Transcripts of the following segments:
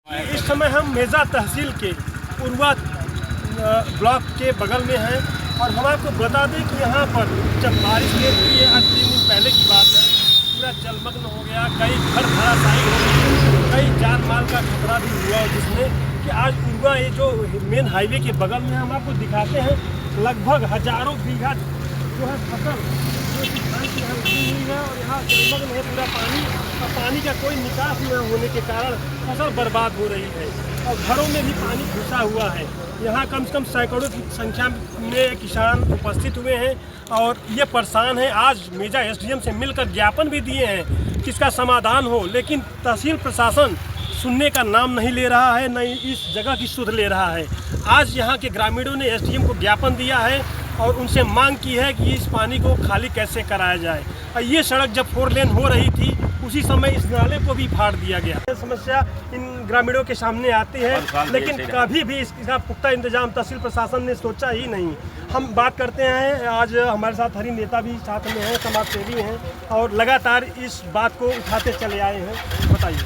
इस समय हम मेजा तहसील के उर्वा ब्लॉक के बगल में हैं और हम आपको बता दें कि यहाँ पर जब बारिश हुई है, आज 3 दिन पहले की बात है, पूरा जलमग्न हो गया, कई घर धराशायी हो गए, कई जान माल का खतरा भी हुआ, जिसमें कि आज उर्वा ये जो मेन हाईवे के बगल में हम आपको दिखाते हैं, लगभग हजारों बीघा जो है फसल जो किसान की यहाँ उगी हुई है और यहाँ जलमग्न है पूरा पानी, और पानी का कोई निकास न होने के कारण फसल बर्बाद हो रही है और घरों में भी पानी घुसा हुआ है। यहाँ कम से कम सैकड़ों की संख्या में किसान उपस्थित हुए हैं और ये परेशान हैं। आज मेजा एसडीएम से मिलकर ज्ञापन भी दिए हैं कि इसका समाधान हो, लेकिन तहसील प्रशासन सुनने का नाम नहीं ले रहा है, न इस जगह की सुध ले रहा है। आज यहाँ के ग्रामीणों ने एसडीएम को ज्ञापन दिया है और उनसे मांग की है कि इस पानी को खाली कैसे कराया जाए। और ये सड़क जब 4 लेन हो रही थी उसी समय इस नाले को भी फाड़ दिया गया। ये समस्या इन ग्रामीणों के सामने आती है, लेकिन कभी भी इसका पुख्ता इंतजाम तहसील प्रशासन ने सोचा ही नहीं। हम बात करते हैं, आज हमारे साथ हरी नेता भी साथ में हैं, समाज सेवी हैं और लगातार इस बात को उठाते चले आए हैं। बताइए।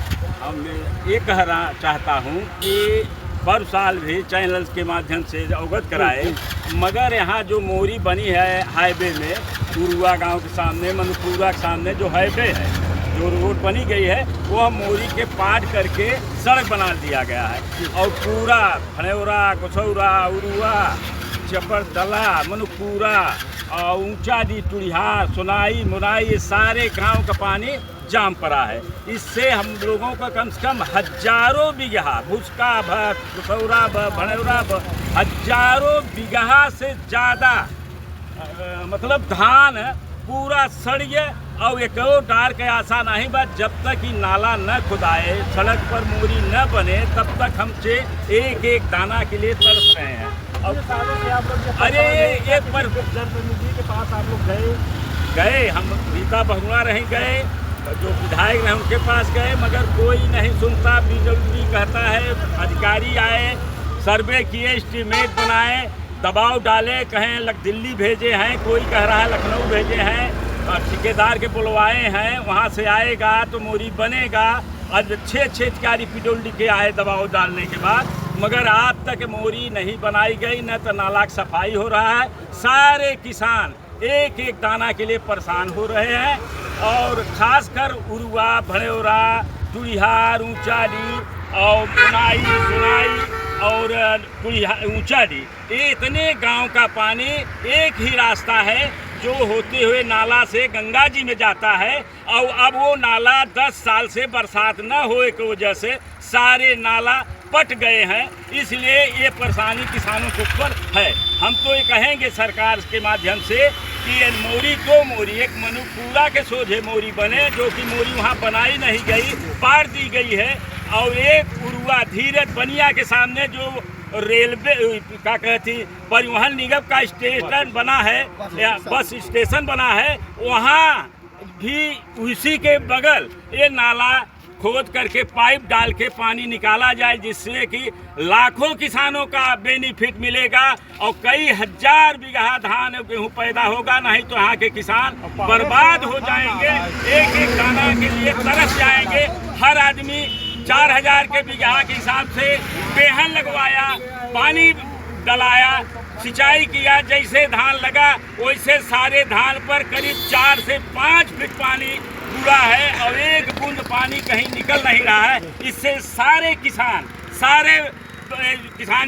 हम ये कहना चाहता हूँ कि हर साल भी चैनल के माध्यम से अवगत कराए, मगर यहाँ जो मोरी बनी है हाईवे में, उरुआ गांव के सामने, मनपुरा के सामने जो हाईवे है, जो रोड बनी गई है, वह मोरी के पार करके सड़क बना दिया गया है और पूरा फनेवरा, कुछौरा, उरुआ, चपरदला, मनपुरा, ऊंचाडी, टुड़िहार, सोनाई, मुराई, ये सारे गांव का पानी जाम पड़ा है। इससे हम लोगों का कम से कम हजारों बीघा भुसका भ, कुछौरा भ, भनेवरा भ, हजारों बीघा से ज़्यादा मतलब धान पूरा सड़िए और एक डार के आशा नहीं बा। जब तक ही नाला न खुदाए, सड़क पर मोरी न बने, तब तक हमसे एक एक दाना के लिए तरस रहे हैं। और सालों से आप लोग अरे ये पर जनप्रतिनिधि के पास आप लोग गए, हम रीता बहुआ रही गए, जो विधायक रहे उनके पास गए, मगर कोई नहीं सुनता। बीजेपी कहता है, अधिकारी आए, सर्वे किए, एस्टीमेट बनाए, दबाव डाले, कहें दिल्ली भेजे हैं, कोई कह रहा है लखनऊ भेजे हैं, और ठेकेदार के बुलवाए हैं, वहाँ से आएगा तो मोरी बनेगा। आज 6 अधिकारी पिडोल्डी के आए दबाव डालने के बाद, मगर आज तक मोरी नहीं बनाई गई, न तो नाला की सफाई हो रहा है। सारे किसान एक एक दाना के लिए परेशान हो रहे हैं और खासकर उरुआ, भनेवरा, टुड़िहार, ऊंचाडी और मुनाई, सुनाई और ऊंचाडी, ये इतने गांव का पानी एक ही रास्ता है जो होते हुए नाला से गंगा जी में जाता है। और अब वो नाला 10 साल से बरसात न होने की वजह से सारे नाला पट गए हैं, इसलिए ये परेशानी किसानों के ऊपर है। हम तो ये कहेंगे सरकार के माध्यम से कि ये मोरी को मोरी एक मनपुरा के सोझे मोरी बने, जो कि मोरी वहाँ बनाई नहीं गई, पार दी गई है। और एक उरुआ धीरज बनिया के सामने जो रेलवे क्या कहती परिवहन निगम का स्टेशन बना है, बस स्टेशन बना है, वहाँ भी उसी के बगल ये नाला खोद करके पाइप डाल के पानी निकाला जाए, जिससे कि लाखों किसानों का बेनिफिट मिलेगा और कई हजार बीघा धान गेहूँ पैदा होगा। नहीं तो यहाँ के किसान बर्बाद हो जाएंगे, एक एक दाना के लिए तरस जाएंगे। हर आदमी 4000 के बीघा के हिसाब से बेहन लगवाया, पानी डलाया, सिंचाई किया, जैसे धान लगा वैसे सारे धान पर करीब 4 से 5 फीट पानी पूरा है और एक बूंद पानी कहीं निकल नहीं रहा है। इससे सारे किसान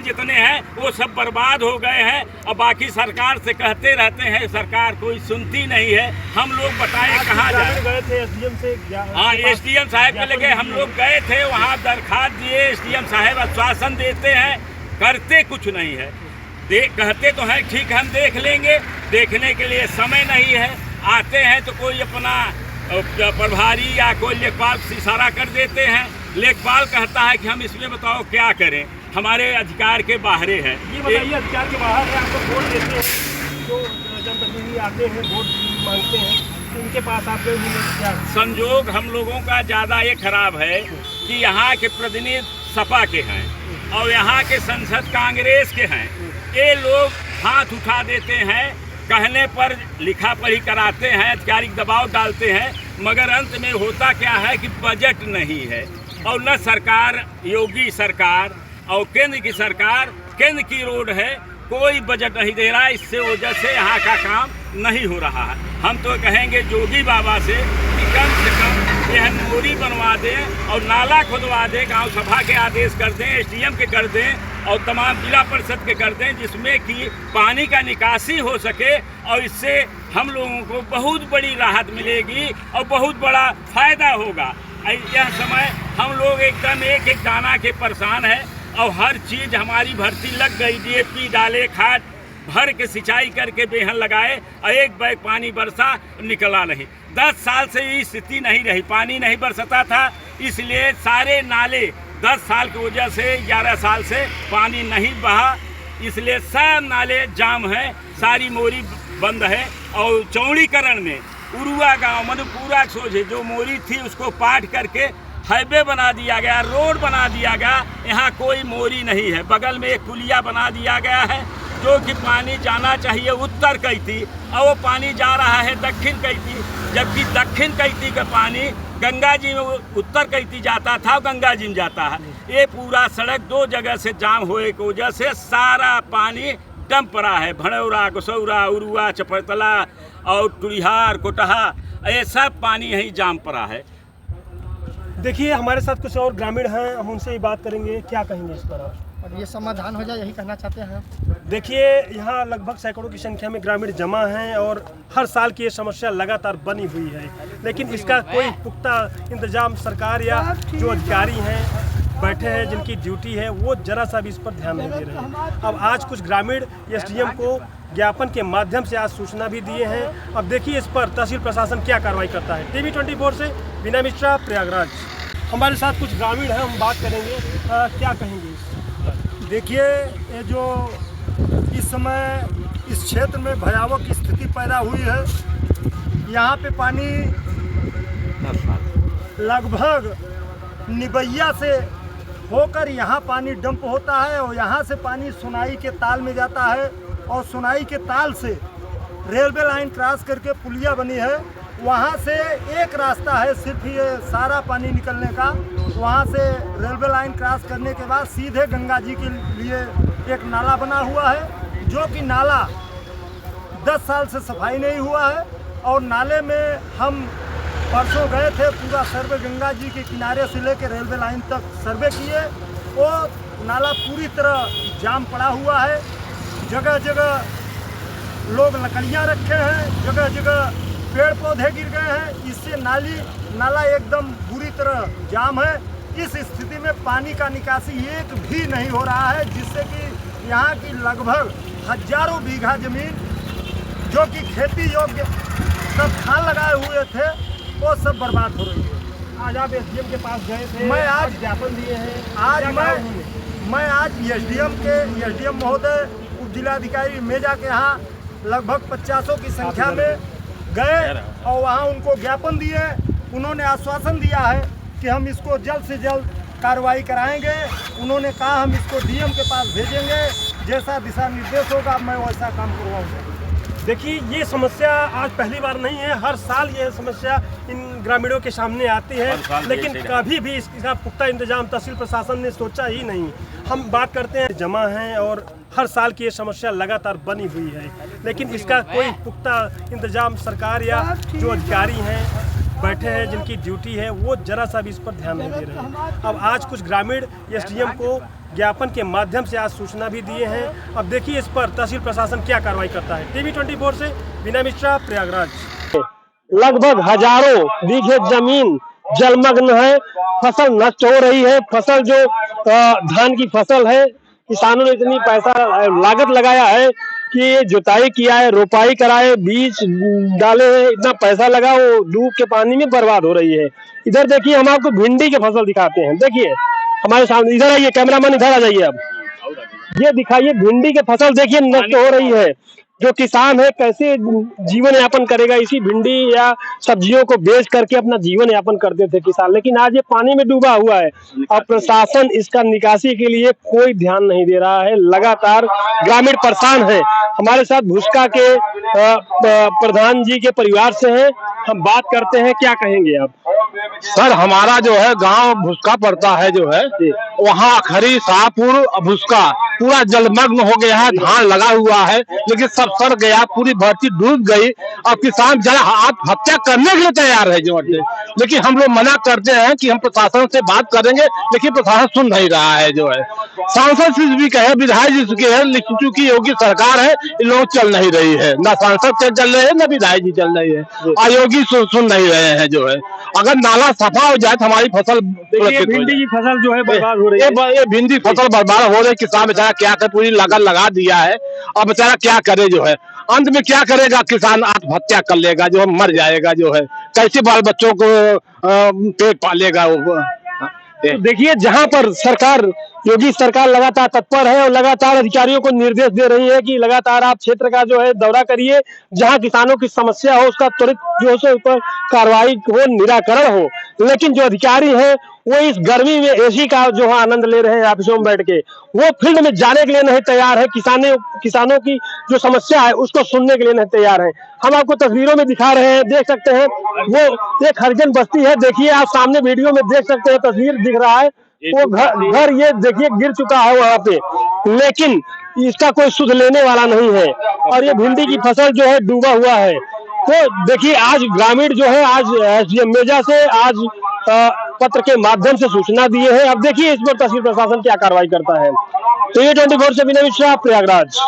जितने हैं वो सब बर्बाद हो गए हैं और बाकी सरकार से कहते रहते हैं, सरकार कोई सुनती नहीं है। हम लोग बताएं कहाँ जाए। गए थे एसडीएम से? हाँ, एसडीएम साहब के लगे हम लोग गए थे, वहाँ दरखास्त दिए, एसडीएम साहब आश्वासन देते हैं, करते कुछ नहीं है। कहते तो हैं ठीक हम देख लेंगे, देखने के लिए समय नहीं है। आते हैं तो कोई अपना प्रभारी या कोई लेखपाल से इशारा कर देते हैं, लेखपाल कहता है कि हम इसमें बताओ क्या करें, हमारे अधिकार के बाहर है। ये बताइए, अधिकार के बाहर है, आपको वोट देते हैं, जो जनप्रतिनिधि आते हैं वोट मांगते हैं, तो उनके पास आप क्या? संजोग हम लोगों का ज़्यादा ये खराब है कि यहाँ के प्रतिनिधि सपा के हैं और यहाँ के संसद कांग्रेस के हैं। ये लोग हाथ उठा देते हैं, कहने पर लिखा पढ़ी कराते हैं, अधिकारी दबाव डालते हैं, मगर अंत में होता क्या है कि बजट नहीं है। और न सरकार, योगी सरकार और केंद्र की सरकार, केंद्र की रोड है, कोई बजट नहीं दे रहा। इससे वजह से यहाँ का काम नहीं हो रहा है। हम तो कहेंगे योगी बाबा से कि कम से कम यह मोरी बनवा दें और नाला खुदवा दें, गांव सभा के आदेश कर दें, एसडीएम के कर दें और तमाम जिला परिषद के कर दें, जिसमें कि पानी का निकासी हो सके और इससे हम लोगों को बहुत बड़ी राहत मिलेगी और बहुत बड़ा फायदा होगा। यह समय हम लोग एकदम एक एक दाना के परेशान है और हर चीज़ हमारी भर्ती लग गई, डीएपी डाले, खाद भर के सिंचाई करके बेहन लगाए और एक बैग पानी बरसा निकला नहीं। 10 साल से ये स्थिति नहीं रही, पानी नहीं बरसता था, इसलिए सारे नाले 10 साल की वजह से 11 साल से पानी नहीं बहा, इसलिए सब नाले जाम है, सारी मोरी बंद है। और चौड़ीकरण में उरुआ गांव मधुपुरा सोझे जो मोरी थी उसको पाट करके हाईवे बना दिया गया, रोड बना दिया गया। यहाँ कोई मोरी नहीं है। बगल में एक पुलिया बना दिया गया है जो कि पानी जाना चाहिए उत्तर कैती और वो पानी जा रहा है दक्षिण कैती, जबकि दक्षिण कैती का पानी गंगा जी में उत्तर कैती जाता था, गंगा जी में जाता है। ये पूरा सड़क 2 जगह से जाम होने की वजह से सारा पानी डंप पड़ा है। भड़ौरा, गसौरा, उरुआ, चपरतला और टुरिहार, कोटहा, ये सब पानी यहीं जाम पड़ा है। देखिए हमारे साथ कुछ और ग्रामीण हैं, हम उनसे ही बात करेंगे। क्या कहेंगे इस पर आप? और ये समाधान हो जाए, यही कहना चाहते हैं। देखिए यहाँ लगभग सैकड़ों की संख्या में ग्रामीण जमा हैं और हर साल की ये समस्या लगातार बनी हुई है, लेकिन इसका कोई पुख्ता इंतजाम सरकार या जो अधिकारी हैं बैठे हैं जिनकी ड्यूटी है वो जरा सा भी इस पर ध्यान नहीं दे रहे हैं। अब आज कुछ ग्रामीण एसडीएम को ज्ञापन के माध्यम से आज सूचना भी दिए हैं। अब देखिए इस पर तहसील प्रशासन क्या कार्रवाई करता है। टीवी 24 से बिना मिश्रा, प्रयागराज। हमारे साथ कुछ ग्रामीण हैं, हम बात करेंगे। क्या कहेंगे इस पर? देखिए ये जो इस समय इस क्षेत्र में भयावह स्थिति पैदा हुई है, यहाँ पे पानी लगभग निबैया से होकर यहाँ पानी डंप होता है और यहाँ से पानी सुनाई के ताल में जाता है और सुनाई के ताल से रेलवे लाइन क्रॉस करके पुलिया बनी है, वहाँ से एक रास्ता है सिर्फ ये सारा पानी निकलने का। वहाँ से रेलवे लाइन क्रॉस करने के बाद सीधे गंगा जी के लिए एक नाला बना हुआ है, जो कि नाला 10 साल से सफाई नहीं हुआ है। और नाले में हम परसों गए थे, पूरा सर्वे गंगा जी के किनारे से लेकर रेलवे लाइन तक सर्वे किए। वो नाला पूरी तरह जाम पड़ा हुआ है, जगह जगह लोग लकड़ियाँ रखे हैं, जगह जगह पेड़ पौधे गिर गए हैं। इससे नाला एकदम बुरी तरह जाम है। इस स्थिति में पानी का निकासी एक भी नहीं हो रहा है, जिससे कि यहाँ की लगभग हजारों बीघा जमीन जो कि खेती योग्य सब खाल लगाए हुए थे वो सब बर्बाद हो रही है। आज आप एसडीएम के पास गए थे, मैं आज ज्ञापन दिए हैं। मैं आज एसडीएम महोदय उप जिलाधिकारी मेजा के यहाँ लगभग 50 की संख्या में गए और वहाँ उनको ज्ञापन दिए। उन्होंने आश्वासन दिया है कि हम इसको जल्द से जल्द कार्रवाई कराएंगे। उन्होंने कहा हम इसको डीएम के पास भेजेंगे, जैसा दिशा निर्देश होगा मैं वैसा काम करवाऊंगा। देखिए ये समस्या आज पहली बार नहीं है, हर साल ये समस्या इन ग्रामीणों के सामने आती है, लेकिन कभी भी इसका पुख्ता इंतजाम तहसील प्रशासन ने सोचा ही नहीं। हम बात करते हैं जमा हैं और हर साल की ये समस्या लगातार बनी हुई है, लेकिन इसका कोई पुख्ता इंतजाम सरकार या जो अधिकारी हैं बैठे हैं जिनकी ड्यूटी है वो जरा सा भी इस पर ध्यान नहीं दे रहे हैं। अब आज कुछ ग्रामीण एसडीएम को ज्ञापन के माध्यम से आज सूचना भी दिए हैं। अब देखिए इस पर तहसील प्रशासन क्या कार्रवाई करता है। टीवी 24 से बिना मिश्रा, प्रयागराज। लगभग हजारों बीघे जमीन जलमग्न है, फसल नष्ट हो रही है। फसल जो धान की फसल है, किसानों ने इतनी पैसा लागत लगाया है कि जुताई किया है, रोपाई कराए, बीज डाले हैं, इतना पैसा लगा वो डूब के पानी में बर्बाद हो रही है। इधर देखिए हम आपको भिंडी की फसल दिखाते हैं। देखिए हमारे सामने, इधर आइए कैमरामैन, इधर आ जाइए। अब ये दिखाइए भिंडी की फसल देखिए नष्ट हो रही है। जो किसान है कैसे जीवन यापन करेगा? इसी भिंडी या सब्जियों को बेच करके अपना जीवन यापन करते थे किसान, लेकिन आज ये पानी में डूबा हुआ है और प्रशासन इसका निकासी के लिए कोई ध्यान नहीं दे रहा है। लगातार ग्रामीण परेशान है। हमारे साथ भुसका के प्रधान जी के परिवार से हैं, हम बात करते हैं। क्या कहेंगे आप? सर हमारा जो है गांव भुसका पड़ता है जो है वहाँ खरी शाहपुर भुसका पूरा जलमग्न हो गया है, धान लगा हुआ है लेकिन सब सड़ गया, पूरी भर्ती डूब गई और किसान जरा आत्महत्या करने के लिए तैयार है जो है। लेकिन हम लोग मना करते हैं कि हम प्रशासन से बात करेंगे, लेकिन प्रशासन सुन नहीं रहा है जो है। सांसद से भी कहे, विधायक जी से कहे, लेकिन चूंकि योगी सरकार है इन लोग चल नहीं रही है, ना सांसद से चल रहे हैं ना विधायक जी चल रही है, आयोगी सुन नहीं रहे हैं जो है। अगर नाला सफा हो जाए तो हमारी फसल भिंडी की फसल जो है बर्बाद हो रही है, ये भिंडी फसल बर्बाद हो रही है। किसान बेचारा क्या करे, पूरी लगन लगा दिया है और बेचारा क्या करे जो है। अंत में क्या करेगा, किसान आत्महत्या कर लेगा जो है, मर जाएगा जो है। कैसे बाल बच्चों को पेट पालेगा वो। देखिए जहां पर सरकार, योगी सरकार लगातार तत्पर है और लगातार अधिकारियों को निर्देश दे रही है कि लगातार आप क्षेत्र का जो है दौरा करिए, जहां किसानों की समस्या हो उसका त्वरित जो है ऊपर कार्रवाई हो, निराकरण हो। लेकिन जो अधिकारी हैं वो इस गर्मी में एसी का जो है आनंद ले रहे हैं ऑफिसों में बैठ के, वो फील्ड में जाने के लिए नहीं तैयार है। किसानों की जो समस्या है उसको सुनने के लिए नहीं तैयार है। हम आपको तस्वीरों में दिखा रहे हैं, देख सकते हैं वो एक हरिजन बस्ती है। देखिए आप सामने वीडियो में देख सकते हैं, तस्वीर दिख रहा है, वो घर ये देखिए गिर चुका है वहां पे, लेकिन इसका कोई सुध लेने वाला नहीं है। और ये भिंडी की फसल जो है डूबा हुआ है। तो देखिए आज ग्रामीण जो है आज एसडीएम मेजा से आज पत्र के माध्यम से सूचना दिए हैं। अब देखिए इस पर तहसील प्रशासन क्या कार्रवाई करता है। तो ये 24 से विनय मिश्रा, प्रयागराज।